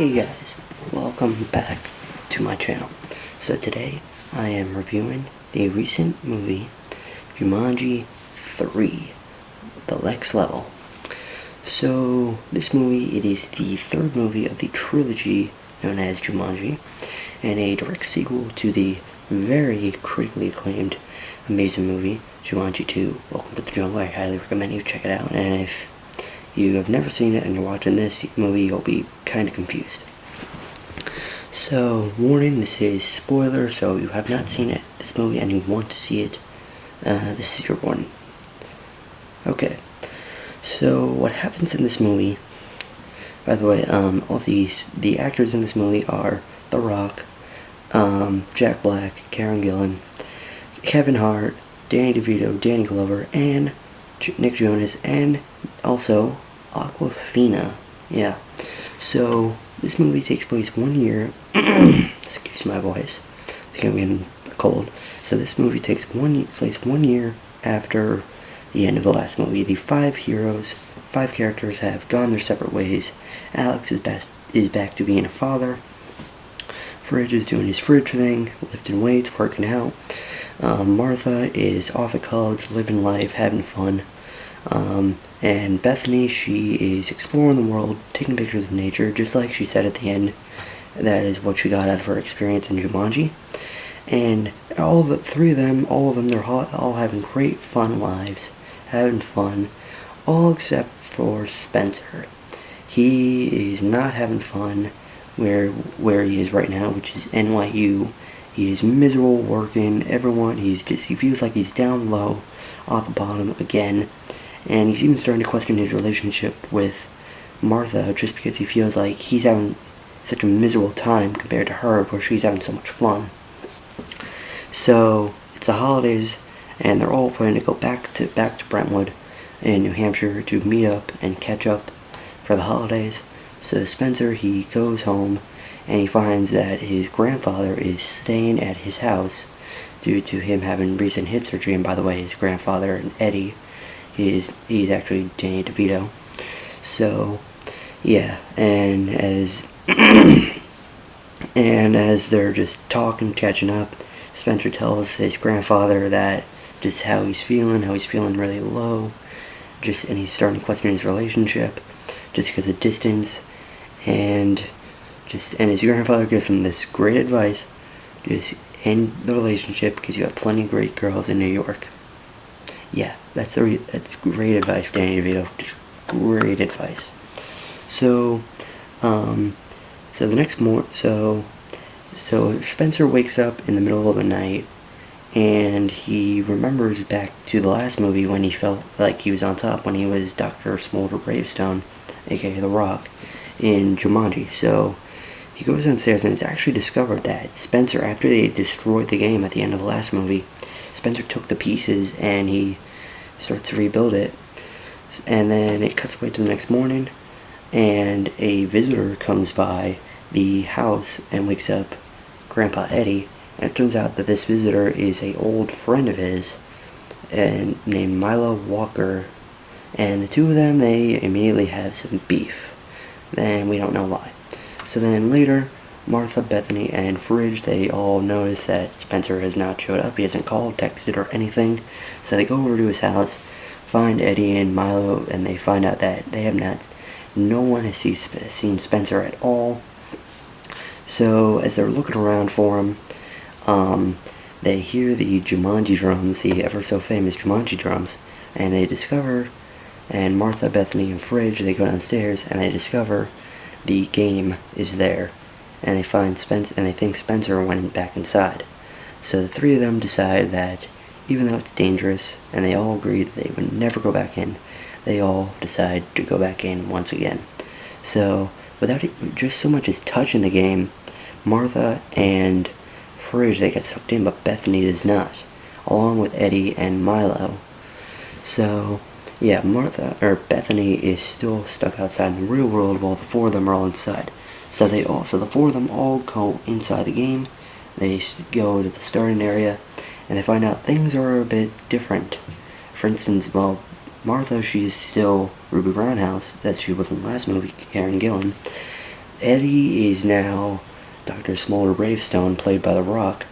Hey guys, welcome back to my channel. So today I am reviewing the recent movie Jumanji 3, The Next Level. So this movie, it is the third movie of the trilogy known as Jumanji, and a direct sequel to the very critically acclaimed amazing movie Jumanji 2, Welcome to the Jungle. I highly recommend you check it out, and if you have never seen it and you're watching this movie, you'll be kind of confused. So, warning, this is spoiler, so if you have not seen this movie and you want to see it, this is your warning. Okay, so what happens in this movie, by the way, the actors in this movie are The Rock, Jack Black, Karen Gillan, Kevin Hart, Danny DeVito, Danny Glover, and Nick Jonas, and also Aquafina. Yeah. So this movie takes place 1 year. Excuse my voice. I think I'm getting a cold. So this movie takes place 1 year after the end of the last movie. The five characters have gone their separate ways. Alex is back to being a father. Fridge is doing his fridge thing, lifting weights, working out. Martha is off at college, living life, having fun. And Bethany, she is exploring the world, taking pictures of nature, just like she said at the end. That is what she got out of her experience in Jumanji. And all of them, they're all having great fun lives, having fun, all except for Spencer. He is not having fun where he is right now, which is NYU. He is miserable working, he feels like he's down low, off the bottom again, and he's even starting to question his relationship with Martha just because he feels like he's having such a miserable time compared to her, where she's having so much fun. So it's the holidays, and they're all planning to go back to Brentwood in New Hampshire to meet up and catch up for the holidays. So Spencer, he goes home and he finds that his grandfather is staying at his house due to him having recent hip surgery. And by the way, his grandfather, Eddie, he's actually Danny DeVito. So yeah, and as they're just talking, catching up, Spencer tells his grandfather that just how he's feeling really low, and he's starting to question his relationship just because of distance, and his grandfather gives him this great advice: just end the relationship because you have plenty of great girls in New York. Yeah, that's great advice, Danny DeVito. Just great advice. So, so Spencer wakes up in the middle of the night, and he remembers back to the last movie when he felt like he was on top, when he was Dr. Smolder Gravestone, aka The Rock, in Jumanji. So he goes downstairs and it's actually discovered that Spencer, after they destroyed the game at the end of the last movie, Spencer took the pieces and he starts to rebuild it. And then it cuts away to the next morning, and a visitor comes by the house and wakes up Grandpa Eddie. And it turns out that this visitor is an old friend of his named Milo Walker. And the two of them, they immediately have some beef. And we don't know why. So then later, Martha, Bethany, and Fridge, they all notice that Spencer has not showed up. He hasn't called, texted, or anything. So they go over to his house, find Eddie and Milo, and they find out that no one has seen Spencer at all. So as they're looking around for him, they hear the Jumanji drums, the ever so famous Jumanji drums, and they discover, and Martha, Bethany, and Fridge, they go downstairs and they discover the game is there, and they find Spencer, and they think Spencer went back inside. So the three of them decide that even though it's dangerous, and they all agree that they would never go back in, they all decide to go back in once again. So without just so much as touching the game, Martha and Fridge, they get sucked in, but Bethany does not, along with Eddie and Milo. So yeah, Bethany is still stuck outside in the real world while the four of them are all inside. So the four of them all go inside the game. They go to the starting area, and they find out things are a bit different. For instance, Martha, she's still Ruby Roundhouse, as she was in the last movie, Karen Gillan, Eddie is now Dr. Smolder Bravestone, played by The Rock,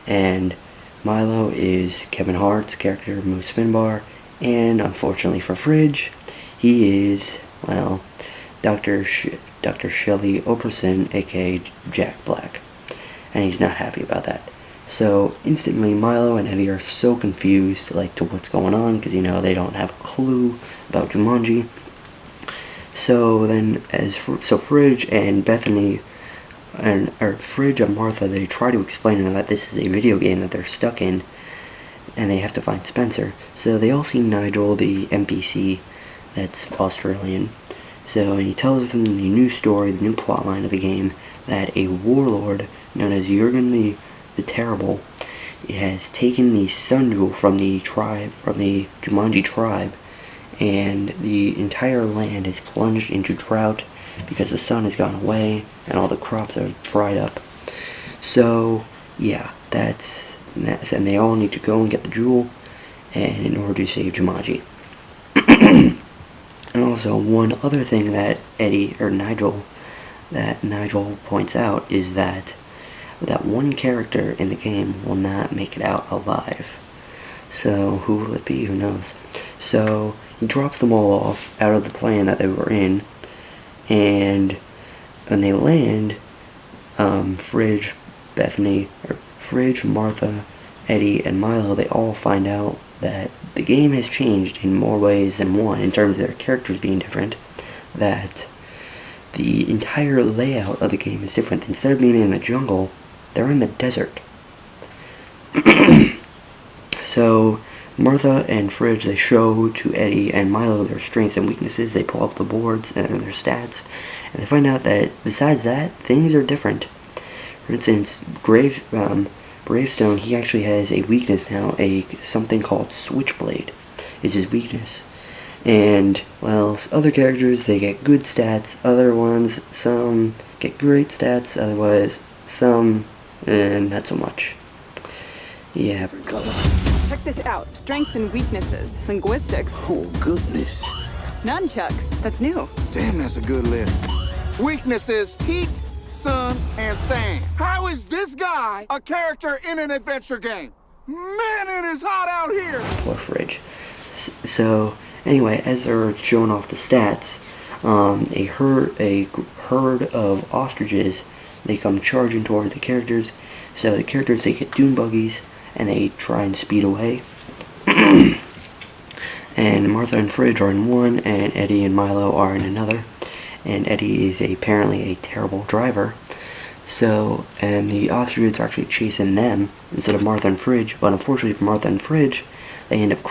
and Milo is Kevin Hart's character, Moose Finbar, and unfortunately for Fridge, he is, well, Dr. Shelley Operson, aka Jack Black, and he's not happy about that. So instantly Milo and Eddie are so confused to what's going on, because they don't have a clue about Jumanji. So then Fridge and Bethany or Fridge and Martha, they try to explain to them that this is a video game that they're stuck in and they have to find Spencer. So they all see Nigel, the NPC that's Australian. So, and he tells them the new story, the new plotline of the game, that a warlord known as Jurgen the Terrible has taken the sun jewel from the Jumanji tribe, and the entire land is plunged into drought because the sun has gone away and all the crops are dried up. So, yeah, and they all need to go and get the jewel, and in order to save Jumanji. And also, one other thing that Nigel points out is that one character in the game will not make it out alive. So, who will it be? Who knows? So, he drops them all off out of the plane that they were in, and when they land, Fridge, Martha, Eddie, and Milo, they all find out that the game has changed in more ways than one in terms of their characters being different, that the entire layout of the game is different. Instead of being in the jungle, they're in the desert. So Martha and Fridge, they show to Eddie and Milo their strengths and weaknesses. They pull up the boards and their stats, and they find out that besides that, things are different. For instance, Bravestone, he actually has a weakness now, something called Switchblade is his weakness. And, well, other characters, they get good stats, other ones, some get great stats, otherwise, some, not so much. Yeah. Check this out. Strengths and weaknesses. Linguistics. Oh, goodness. Nunchucks. That's new. Damn, that's a good list. Weaknesses: heat, sun, and sand. How is this guy a character in an adventure game? Man, it is hot out here! Or Fridge. So, anyway, as they're showing off the stats, a herd of ostriches, they come charging toward the characters. So the characters, they get dune buggies, and they try and speed away. And Martha and Fridge are in one, and Eddie and Milo are in another. And Eddie is apparently a terrible driver. So, and the ostriches are actually chasing them instead of Martha and Fridge. But unfortunately for Martha and Fridge, they end up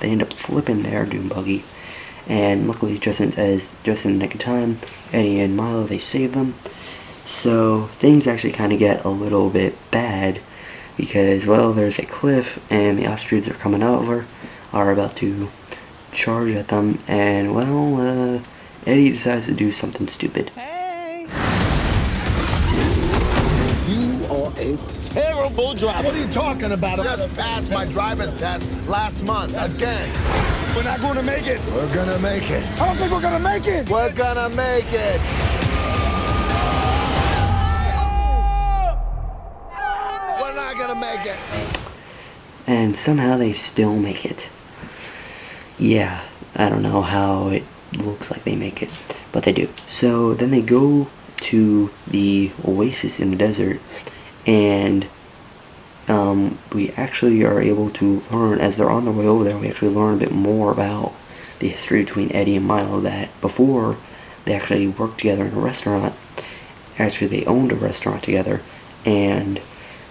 they end up flipping their dune buggy. And luckily, just in the nick of time, Eddie and Milo, they save them. So things actually kind of get a little bit bad because, well, there's a cliff and the ostriches are about to charge at them, and, well, Eddie decides to do something stupid. Hey! You are a terrible driver. What are you talking about? I just passed my driver's test last month again. We're not going to make it. We're gonna make it. I don't think we're going to make it. We're going to make it. We're not going to make it. And somehow they still make it. Yeah, I don't know how it looks like they make it, but they do. So then they go to the oasis in the desert, and we actually are able to learn, as they're on their way over there, we actually learn a bit more about the history between Eddie and Milo, that before they actually worked together in a restaurant. Actually, they owned a restaurant together, and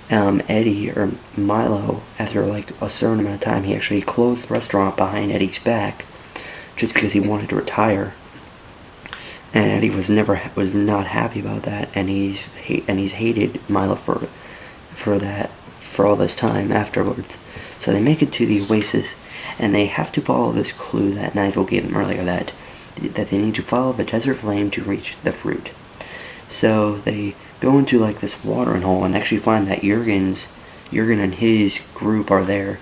Eddie, or Milo, after like a certain amount of time, he actually closed the restaurant behind Eddie's back just because he wanted to retire. And Eddie was not happy about that, and he's hated Milo for all this time afterwards. So they make it to the oasis, and they have to follow this clue that Nigel gave them earlier, that they need to follow the desert flame to reach the fruit. So they go into like this watering hole and actually find that Jurgen and his group are there,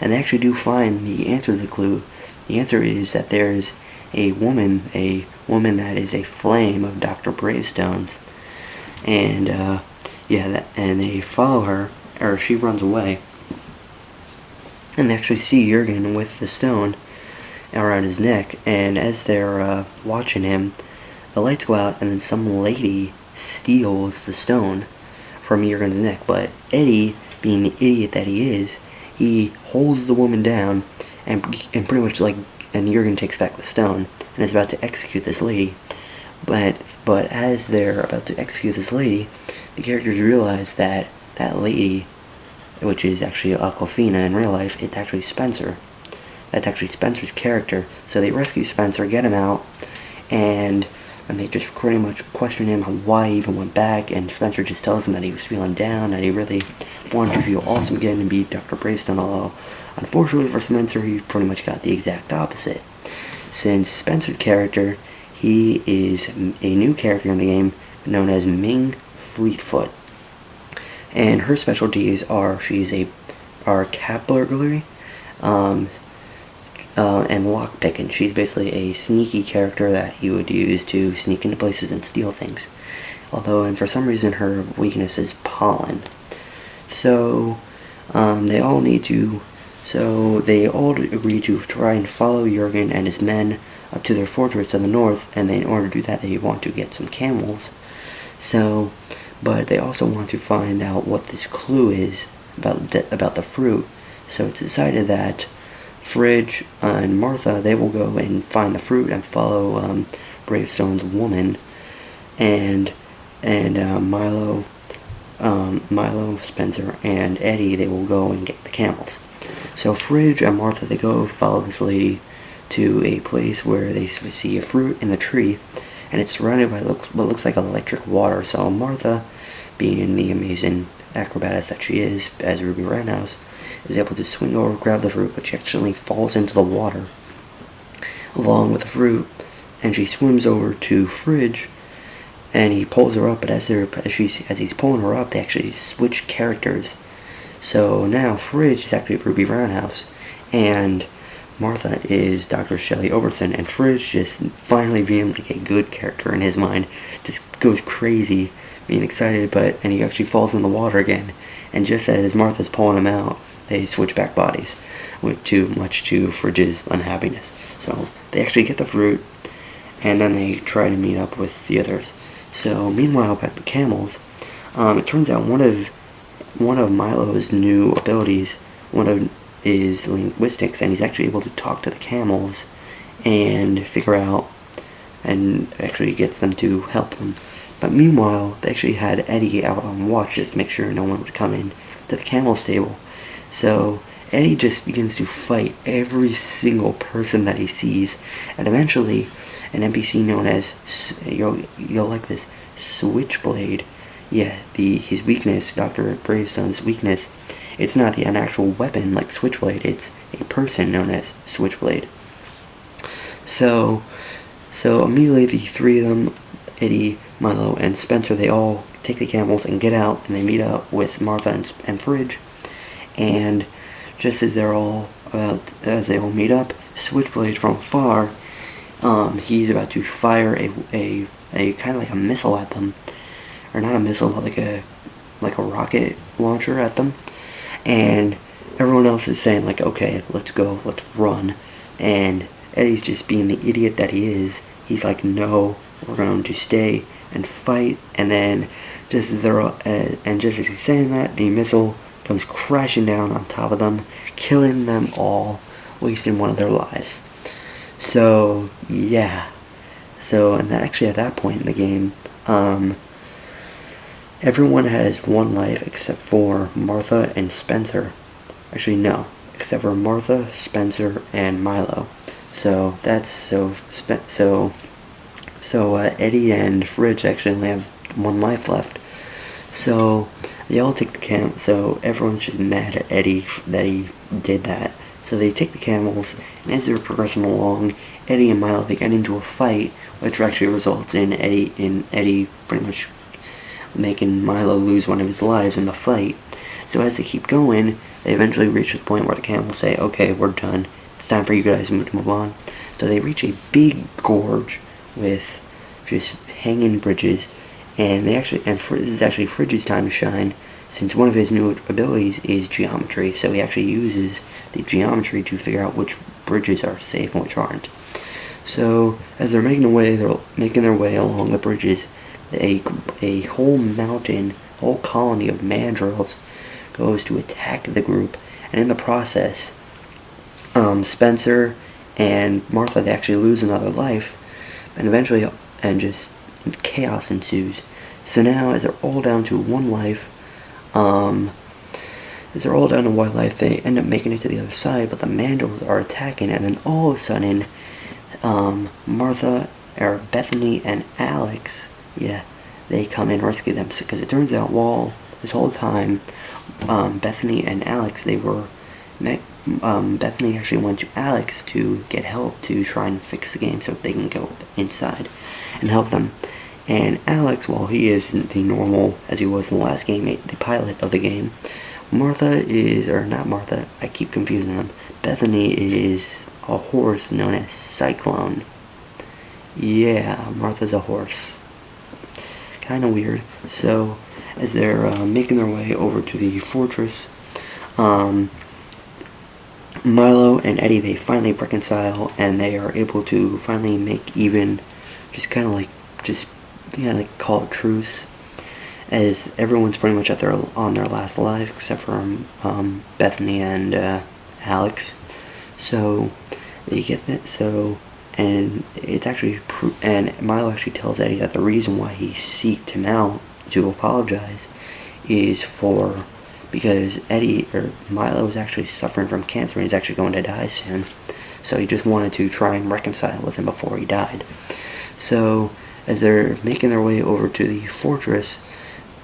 and they actually do find the answer to the clue. The answer is that there's a woman that is a flame of Dr. Bravestone's, and and they follow her, or she runs away, and they actually see Jurgen with the stone around his neck, and as they're watching him, the lights go out, and then some lady steals the stone from Jurgen's neck, but Eddie, being the idiot that he is, he holds the woman down, and pretty much and Jurgen takes back the stone, and is about to execute this lady, but as they're about to execute this lady, the characters realize that that lady, which is actually Aquafina in real life, it's actually Spencer. That's actually Spencer's character. So they rescue Spencer, get him out, and they just pretty much question him on why he even went back, and Spencer just tells him that he was feeling down, that he really wanted to feel awesome again and be Dr. Bravestone, although unfortunately for Spencer, he pretty much got the exact opposite. Since Spencer's character, he is a new character in the game known as Ming Fleetfoot, and her specialties are cat burglary, and lockpicking. She's basically a sneaky character that he would use to sneak into places and steal things. And for some reason her weakness is pollen. So they all agree to try and follow Jurgen and his men up to their fortress to the north, and in order to do that they want to get some camels. But they also want to find out what this clue is about the fruit. So it's decided that Fridge and Martha, they will go and find the fruit and follow Bravestone's woman, and Milo, Spencer, and Eddie, they will go and get the camels. So Fridge and Martha, they go follow this lady to a place where they see a fruit in the tree, and it's surrounded by what looks like electric water. So Martha, being the amazing acrobatist that she is as Ruby Rittenhouse, is able to swing over, grab the fruit, but she actually falls into the water along with the fruit, and she swims over to Fridge, and he pulls her up, but as he's pulling her up, they actually switch characters. So now Fridge is actually Ruby Roundhouse, and Martha is Dr. Shelley Oberson, and Fridge, just finally being like a good character in his mind, just goes crazy, being excited, and he actually falls in the water again, and just as Martha's pulling him out, they switch back bodies, much to Fridge's unhappiness. So they actually get the fruit, and then they try to meet up with the others. So meanwhile, back to the camels, it turns out one of Milo's new abilities, is linguistics, and he's actually able to talk to the camels and figure out, and actually gets them to help them. But meanwhile, they actually had Eddie out on watch just to make sure no one would come in to the camel stable. So Eddie just begins to fight every single person that he sees, and eventually an NPC known as, you'll like this, Switchblade. Yeah, his weakness, Dr. Bravestone's weakness, it's not an actual weapon like Switchblade, it's a person known as Switchblade. So immediately the three of them, Eddie, Milo, and Spencer, they all take the camels and get out, and they meet up with Martha and Fridge. And just as they all meet up, Switchblade from afar, he's about to fire a kind of like a missile at them, or not a missile, but like a rocket launcher at them. And everyone else is saying like, okay, let's go, let's run. And Eddie's just being the idiot that he is. He's like, no, we're going to stay and fight. And then just as he's saying that, the missile comes crashing down on top of them, killing them all, wasting one of their lives. So yeah. And actually at that point in the game, everyone has one life except for Martha and Spencer. Actually, no, except for Martha, Spencer, and Milo. So Eddie and Fridge actually only have one life left. So they all take the camel. So everyone's just mad at Eddie that he did that. So they take the camels, and as they're progressing along, Eddie and Milo, they get into a fight, which actually results in Eddie pretty much making Milo lose one of his lives in the fight. So as they keep going, they eventually reach the point where the camels say, okay, we're done, it's time for you guys to move on. So they reach a big gorge with just hanging bridges, and this is actually Fridge's time to shine, since one of his new abilities is geometry. So he actually uses the geometry to figure out which bridges are safe and which aren't. So as they're making their way along the bridges, a whole colony of mandrills goes to attack the group, and in the process, Spencer and Martha, they actually lose another life, and eventually, just chaos ensues. So now, as they're all down to one life, they end up making it to the other side, but the mandrills are attacking, and then all of a sudden, Bethany and Alex, they come and rescue them, because it turns out while this whole time, Bethany and Alex, Bethany actually went to Alex to get help to try and fix the game so they can go inside and help them. And Alex, while he is the normal, as he was in the last game, the pilot of the game, I keep confusing them. Bethany is a horse known as Cyclone. Yeah, Martha's a horse. Kinda weird. So, as they're making their way over to the fortress, Milo and Eddie, they finally reconcile, and they are able to finally make even, call it truce, as everyone's pretty much on their last life, except for Bethany and Alex. So they get that. So, and it's actually and Milo actually tells Eddie that the reason why he seeked him out to apologize is because Milo is actually suffering from cancer and he's actually going to die soon. So he just wanted to try and reconcile with him before he died. So as they're making their way over to the fortress,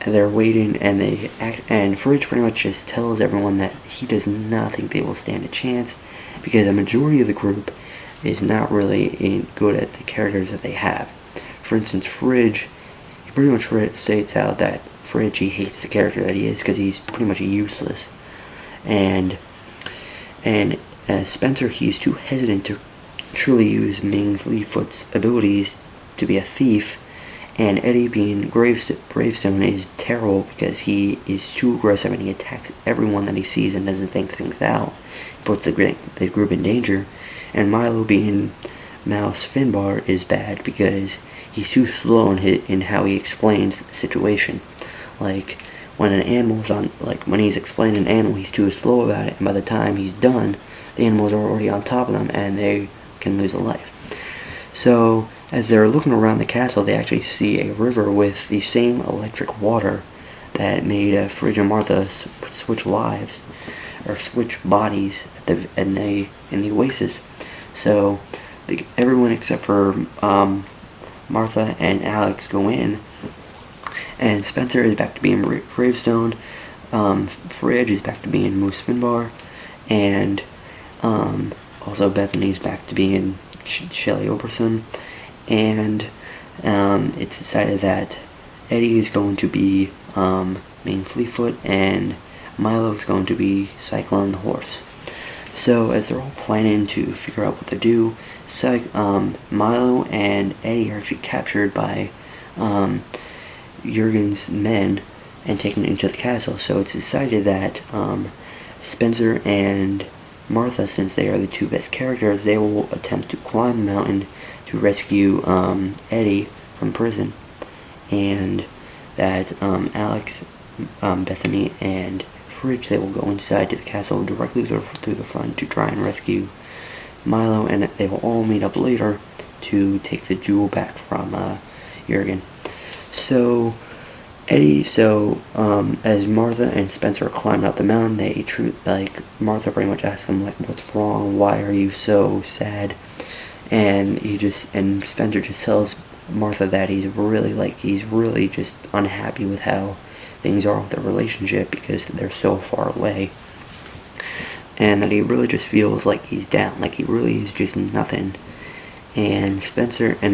they're waiting, and Fridge pretty much just tells everyone that he does not think they will stand a chance, because the majority of the group is not really good at the characters that they have. For instance, Fridge, he pretty much states out that Fridge, he hates the character that he is because he's pretty much useless. And Spencer, he's too hesitant to truly use Ming Fleetfoot's abilities to be a thief. And Eddie, being Gravestone, is terrible because he is too aggressive and he attacks everyone that he sees and doesn't think things out. He puts the group in danger. And Milo, being Mouse Finbar, is bad because he's too slow in how he explains the situation. Like, when when he's explaining an animal, he's too slow about it, and by the time he's done, the animals are already on top of them and they can lose a life. So, as they're looking around the castle, they actually see a river with the same electric water that made Fridge and Martha switch lives, or switch bodies in the Oasis. So, everyone except for Martha and Alex go in, and Spencer is back to being Gravestone, Fridge is back to being Moose Finbar, and also Bethany's back to being Shelley Oberson. And it's decided that Eddie is going to be Ming Fleetfoot, and Milo is going to be Cyclone the horse. So as they're all planning to figure out what to do, Milo and Eddie are actually captured by Jurgen's men and taken into the castle. So it's decided that Spencer and Martha, since they are the two best characters, they will attempt to climb the mountain to rescue Eddie from prison, and that Alex, Bethany, and Fridge, they will go inside to the castle directly through the front to try and rescue Milo, and they will all meet up later to take the jewel back from Jurgen. So as Martha and Spencer climbed up the mountain, Martha pretty much asks him, what's wrong? Why are you so sad? And Spencer just tells Martha that he's really just unhappy with how things are with their relationship because they're so far away. And that he really just feels like he's down, like he really is just nothing. And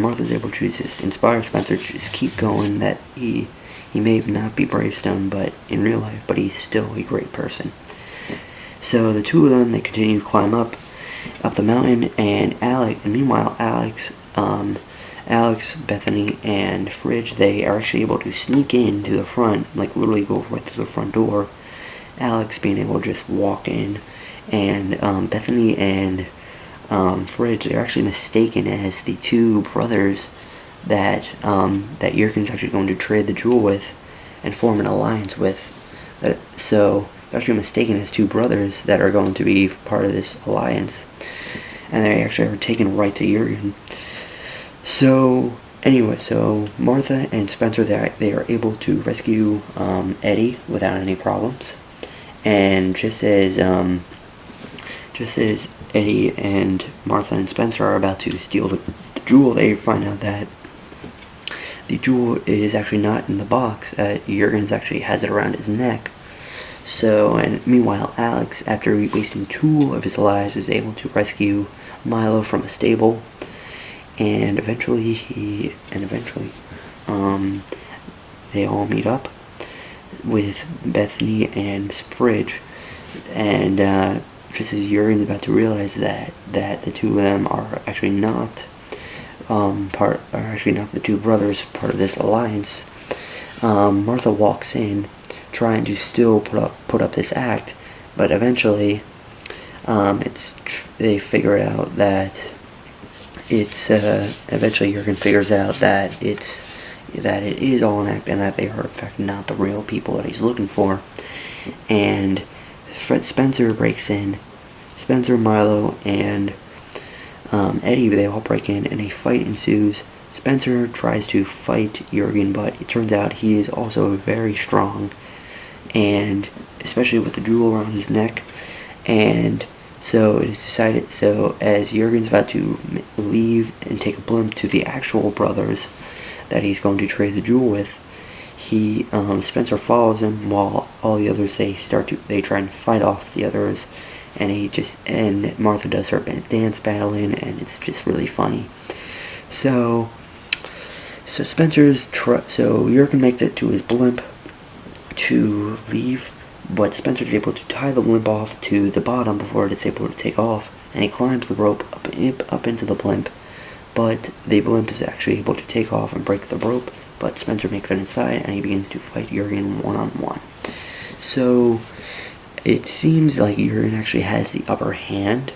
Martha's able to just inspire Spencer to just keep going, that he may not be Bravestone but in real life, but he's still a great person. So the two of them, they continue to climb up, up the mountain, and meanwhile Alex, Bethany, and Fridge, they are actually able to sneak in to the front, like literally go right through the front door. Alex being able to just walk in, and Bethany and Fridge, they're actually mistaken as the two brothers that Jurgen's actually going to trade the jewel with and form an alliance with. So they're actually mistaken as two brothers that are going to be part of this alliance, and they actually are taken right to Jurgen. So anyway, so Martha and Spencer, they are able to rescue Eddie without any problems, and just as Eddie and Martha and Spencer are about to steal the jewel, they find out that the jewel is actually not in the box. Jurgens actually has it around his neck. So, and meanwhile, Alex, after wasting 2 of his lives, is able to rescue Milo from a stable, and eventually they all meet up with Bethany and Fridge, and just as Jurgen's about to realize that the two of them are actually not the two brothers part of this alliance, Martha walks in, trying to still put up this act, but eventually they figure out that eventually Jurgen figures out that it is all an act, and that they are in fact not the real people that he's looking for. And Spencer breaks in. Spencer, Milo, and Eddie, they all break in, and a fight ensues. Spencer tries to fight Jurgen, but it turns out he is also very strong, and especially with the jewel around his neck. And so it is decided, so as Jurgen's about to leave and take a blimp to the actual brothers that he's going to trade the jewel with, Spencer follows him while all the others, they try and fight off the others, and Martha does her dance battling, and it's just really funny. So Jurgen makes it to his blimp to leave, but Spencer's able to tie the blimp off to the bottom before it is able to take off, and he climbs the rope up into the blimp, but the blimp is actually able to take off and break the rope, but Spencer makes it inside, and he begins to fight Jurgen one-on-one. So it seems like Jurgen actually has the upper hand,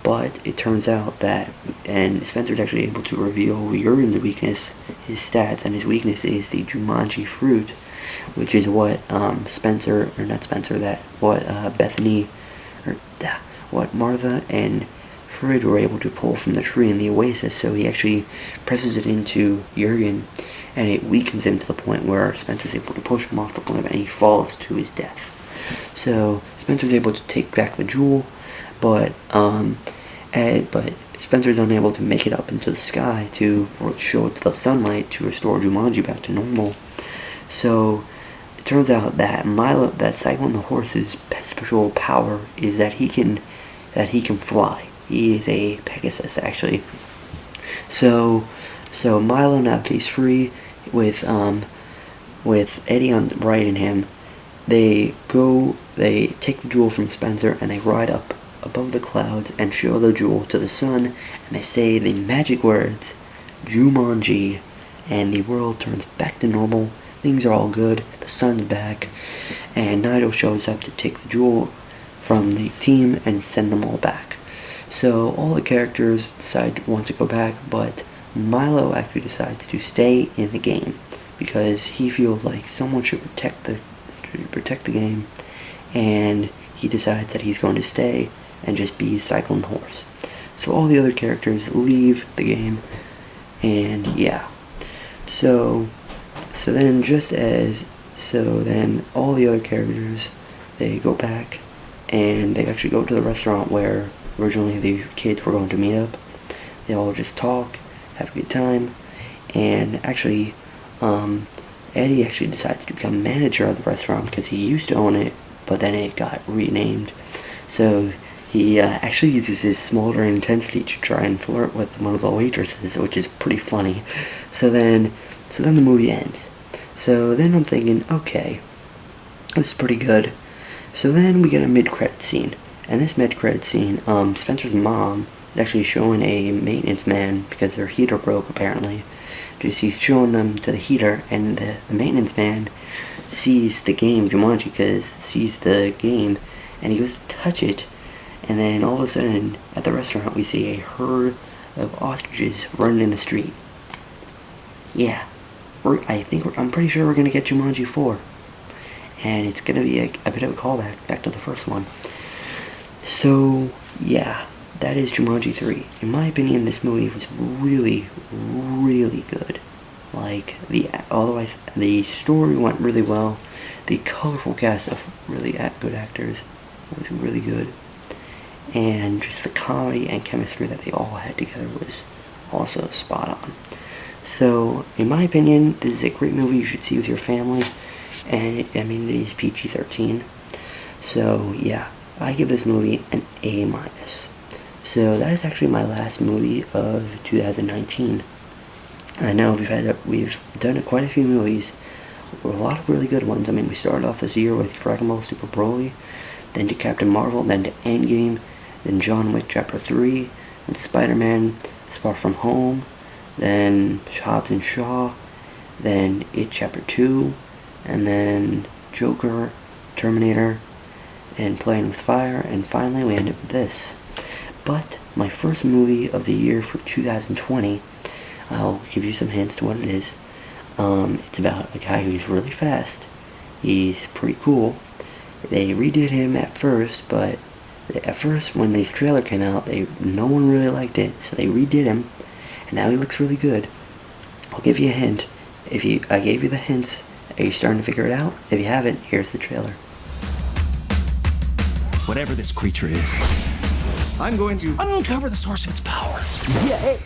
but it turns out that, and Spencer's actually able to reveal Jurgen's weakness, his stats, and his weakness is the Jumanji fruit, which is what what Martha and Fridge were able to pull from the tree in the oasis. So he actually presses it into Jurgen, and it weakens him to the point where Spencer's able to push him off the blimp, and he falls to his death. So Spencer's able to take back the jewel, but Spencer's unable to make it up into the sky to show it to the sunlight to restore Jumanji back to normal. So it turns out that Cyclone the horse's special power is that he can fly. He is a Pegasus, actually. So Milo now gets free with Eddie on riding him. They take the jewel from Spencer, and they ride up above the clouds and show the jewel to the sun, and they say the magic words, Jumanji, and the world turns back to normal. Things are all good, the sun's back, and Naito shows up to take the jewel from the team and send them all back. So all the characters want to go back, but Milo actually decides to stay in the game because he feels like someone should protect the game, and he decides that he's going to stay and just be Cyclone Horse. So all the other characters leave the game, and yeah. So then all the other characters, they go back, and they actually go to the restaurant where originally the kids were going to meet up. They all just talk, have a good time, and actually, Eddie actually decides to become manager of the restaurant because he used to own it, but then it got renamed. So he actually uses his smoldering intensity to try and flirt with one of the waitresses, which is pretty funny. So then the movie ends. So then I'm thinking, okay, this is pretty good. So then we get a mid-credit scene, And this mid-credit scene, Spencer's mom is actually showing a maintenance man because their heater broke apparently. Just he's showing them to the heater, and the maintenance man sees the game Jumanji, because sees the game, and he goes to touch it, and then all of a sudden at the restaurant we see a herd of ostriches running in the street. Yeah, I'm pretty sure we're gonna get Jumanji 4, and it's gonna be a bit of a callback back to the first one. So yeah, that is Jumanji 3. In my opinion, this movie was really, really good. Like, the story went really well. The colorful cast of really good actors was really good. And just the comedy and chemistry that they all had together was also spot on. So, in my opinion, this is a great movie you should see with your family. And, it is PG-13. So, yeah, I give this movie an A-. So that is actually my last movie of 2019. I know we've done quite a few movies, a lot of really good ones. We started off this year with Dragon Ball Super Broly, then to Captain Marvel, then to Endgame, then John Wick Chapter 3, then Spider-Man Far From Home, then Hobbs and Shaw, then It Chapter 2, and then Joker, Terminator, and Playing with Fire, and finally we ended with this. But my first movie of the year for 2020, I'll give you some hints to what it is. It's about a guy who's really fast. He's pretty cool. They redid him at first, but when this trailer came out, no one really liked it, so they redid him, and now he looks really good. I'll give you a hint. I gave you the hints, are you starting to figure it out? If you haven't, here's the trailer. Whatever this creature is, I'm going to uncover the source of its power. Yeah.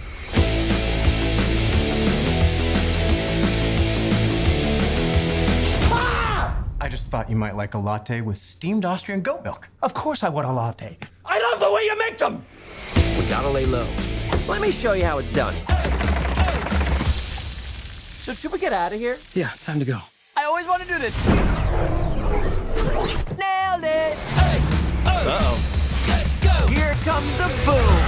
I just thought you might like a latte with steamed Austrian goat milk. Of course I want a latte. I love the way you make them. We gotta lay low. Let me show you how it's done. So should we get out of here? Yeah, time to go. I always want to do this. Nailed it. Uh-oh. Let's go. Here comes the boom.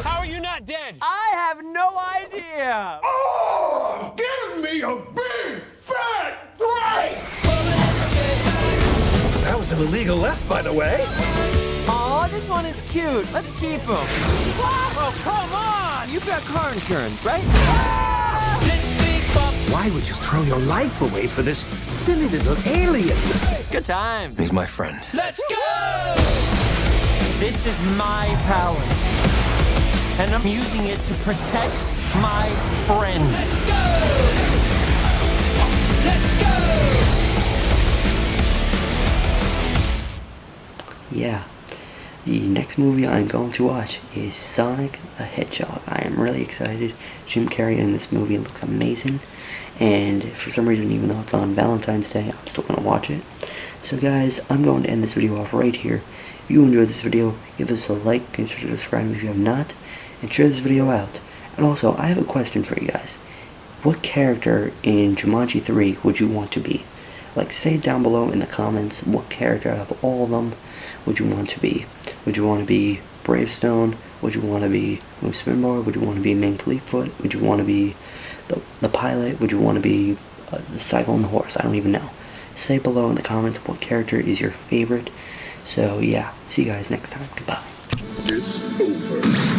How are you not dead? I have no idea. Oh, give me a big fat break! That was an illegal left, by the way. Aw, this one is cute. Let's keep him. Oh, come on. You've got car insurance, right? Why would you throw your life away for this silly little alien? Good time. He's my friend. Let's go! This is my power. And I'm using it to protect my friends. Let's go! Let's go! Yeah, the next movie I'm going to watch is Sonic the Hedgehog. I am really excited. Jim Carrey in this movie looks amazing, and for some reason, even though it's on Valentine's Day, I'm still going to watch it. So guys, I'm going to end this video off right here. If you enjoyed this video, give us a like, consider subscribing if you have not, and share this video out. And also, I have a question for you guys. What character in Jumanji 3 would you want to be? Like, say it down below in the comments, what character out of all of them would you want to be? Would you want to be Bravestone? Would you want to be Moose Spinbar? Would you want to be Ming Fleetfoot? Would you want to be the pilot? Would you want to be the cyclone horse? I don't even know. Say below in the comments what character is your favorite. So yeah, see you guys next time. Goodbye. It's over.